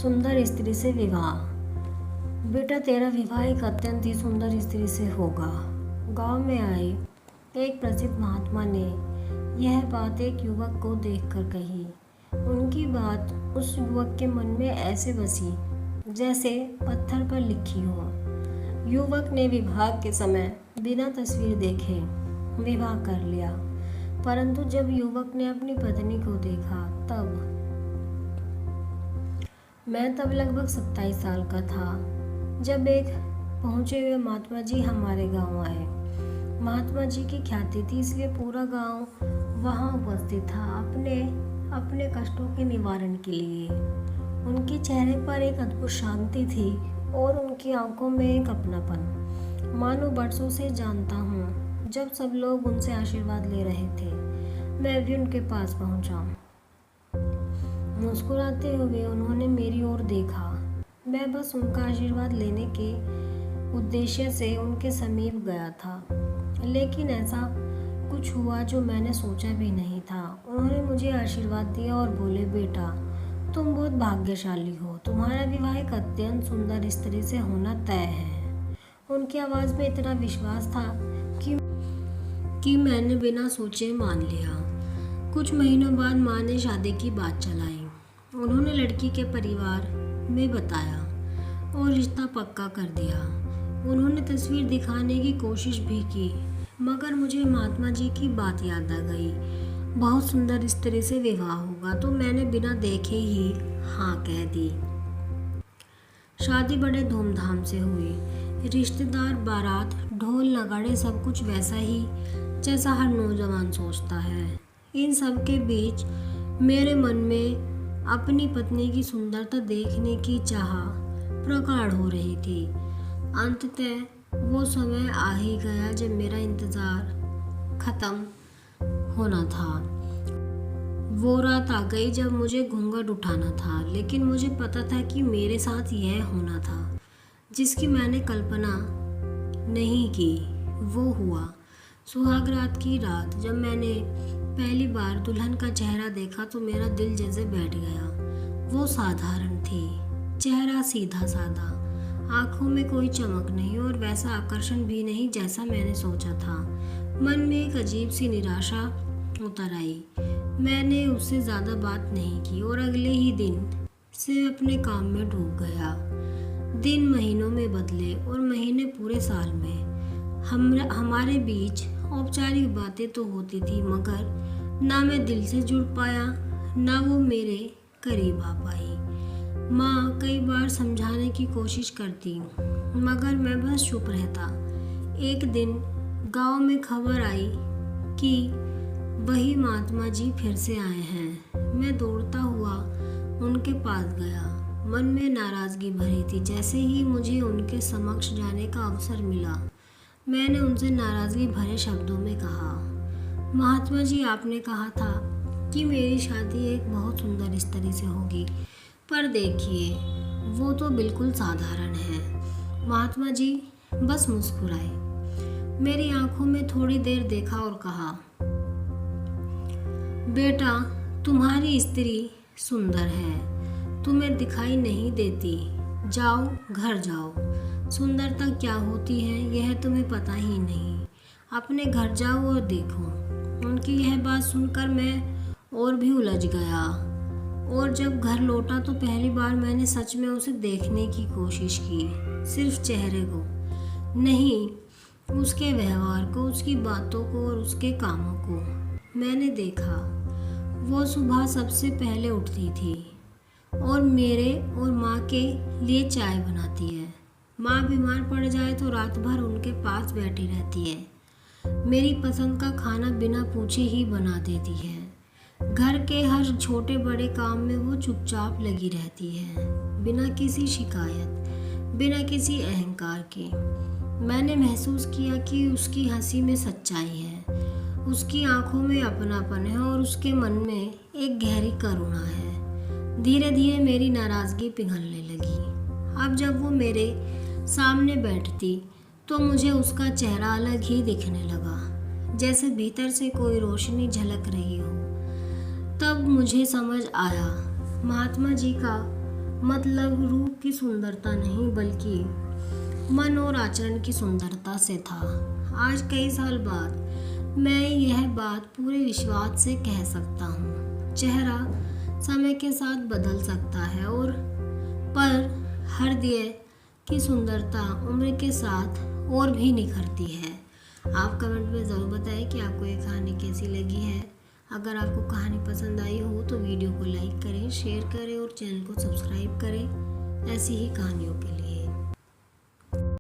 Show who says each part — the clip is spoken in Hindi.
Speaker 1: सुंदर स्त्री से विवाह। बेटा, तेरा विवाह एक अत्यंत ही सुंदर स्त्री से होगा। गांव में आए एक प्रसिद्ध महात्मा ने यह बात एक युवक को देखकर कही। उनकी बात उस युवक के मन में ऐसे बसी जैसे पत्थर पर लिखी हो। युवक ने विवाह के समय बिना तस्वीर देखे विवाह कर लिया, परंतु जब युवक ने अपनी पत्नी को देखा तब लगभग 27 साल का था, जब एक पहुंचे हुए महात्मा जी हमारे गांव आए। महात्मा जी की ख्याति थी, इसलिए पूरा गांव वहां उपस्थित था अपने कष्टों के निवारण के लिए। उनके चेहरे पर एक अद्भुत शांति थी और उनकी आंखों में एक अपनापन, मानो बरसों से जानता हूँ। जब सब लोग उनसे आशीर्वाद ले रहे थे, मैं भी उनके पास पहुंचा। मुस्कुराते हुए उन्होंने मेरी ओर देखा। मैं बस उनका आशीर्वाद लेने के उद्देश्य से उनके समीप गया था, लेकिन ऐसा कुछ हुआ जो मैंने सोचा भी नहीं था। उन्होंने मुझे आशीर्वाद दिया और बोले, बेटा, तुम बहुत भाग्यशाली हो। तुम्हारा विवाह एक अत्यंत सुंदर स्त्री से होना तय है। उनकी आवाज़ में इतना विश्वास था कि मैंने बिना सोचे मान लिया। कुछ महीनों बाद माँ ने शादी की बात चलाई। उन्होंने लड़की के परिवार में बताया और रिश्ता पक्का कर दिया। उन्होंने तस्वीर दिखाने की कोशिश भी की, मगर मुझे महात्मा जी की बात याद आ गई, बहुत सुंदर स्त्री से विवाह होगा, तो मैंने बिना देखे ही हाँ कह दी। शादी बड़े धूमधाम से हुई। रिश्तेदार, बारात, ढोल, नगाड़े, सब कुछ वैसा ही जैसा हर नौजवान सोचता है। इन सब के बीच मेरे मन में अपनी पत्नी की सुंदरता देखने की चाह प्रगाढ़ हो रही थी। अंततः वो समय आ ही गया जब मेरा इंतजार खत्म होना था। वो रात आ गई जब मुझे घूंघट उठाना था, लेकिन मुझे पता था कि मेरे साथ यह होना था जिसकी मैंने कल्पना नहीं की। वो हुआ सुहाग रात की रात, जब मैंने पहली बार दुल्हन का चेहरा देखा तो मेरा दिल जैसे बैठ गया। वो साधारण थी, चेहरा सीधा साधा, आंखों में कोई चमक नहीं और वैसा आकर्षण भी नहीं जैसा मैंने सोचा था। मन में एक अजीब सी निराशा उतर आई। मैंने उससे ज़्यादा बात नहीं की और अगले ही दिन से अपने काम में डूब गया। दिन महीनों में बदले और महीने पूरे साल में। हमारे बीच औपचारिक बातें तो होती थी, मगर ना मैं दिल से जुड़ पाया, ना वो मेरे करीब आ पाई। माँ कई बार समझाने की कोशिश करती, मगर मैं बस चुप रहता। एक दिन गांव में खबर आई कि वही महात्मा जी फिर से आए हैं। मैं दौड़ता हुआ उनके पास गया। मन में नाराज़गी भरी थी। जैसे ही मुझे उनके समक्ष जाने का अवसर मिला, मैंने उनसे नाराज़गी भरे शब्दों में कहा, महात्मा जी, आपने कहा था कि मेरी शादी एक बहुत सुंदर स्त्री से होगी, पर देखिए वो तो बिल्कुल साधारण है। महात्मा जी बस मुस्कुराए, मेरी आंखों में थोड़ी देर देखा और कहा, बेटा, तुम्हारी स्त्री सुंदर है, तुम्हें दिखाई नहीं देती। जाओ, घर जाओ। सुंदरता क्या होती है यह तुम्हें पता ही नहीं। अपने घर जाओ और देखो। उनकी यह बात सुनकर मैं और भी उलझ गया और जब घर लौटा तो पहली बार मैंने सच में उसे देखने की कोशिश की। सिर्फ चेहरे को नहीं, उसके व्यवहार को, उसकी बातों को और उसके कामों को मैंने देखा। वो सुबह सबसे पहले उठती थी और मेरे और माँ के लिए चाय बनाती है। माँ बीमार पड़ जाए तो रात भर उनके पास बैठी रहती है। मेरी पसंद का खाना बिना पूछे ही बना देती है। घर के हर छोटे बड़े काम में वो चुपचाप लगी रहती है, बिना किसी शिकायत, बिना किसी अहंकार के। मैंने महसूस किया कि उसकी हंसी में सच्चाई है, उसकी आंखों में अपनापन है और उसके मन में एक गहरी करुणा है। धीरे धीरे मेरी नाराज़गी पिघलने लगी। अब जब वो मेरे सामने बैठती तो मुझे उसका चेहरा अलग ही दिखने लगा, जैसे भीतर से कोई रोशनी झलक रही हो। तब मुझे समझ आया, महात्मा जी का मतलब रूप की सुंदरता नहीं बल्कि मन और आचरण की सुंदरता से था। आज कई साल बाद मैं यह बात पूरे विश्वास से कह सकता हूँ। चेहरा समय के साथ बदल सकता है और पर हृदय की सुंदरता उम्र के साथ और भी निखरती है। आप कमेंट में ज़रूर बताएं कि आपको ये कहानी कैसी लगी है। अगर आपको कहानी पसंद आई हो तो वीडियो को लाइक करें, शेयर करें और चैनल को सब्सक्राइब करें ऐसी ही कहानियों के लिए।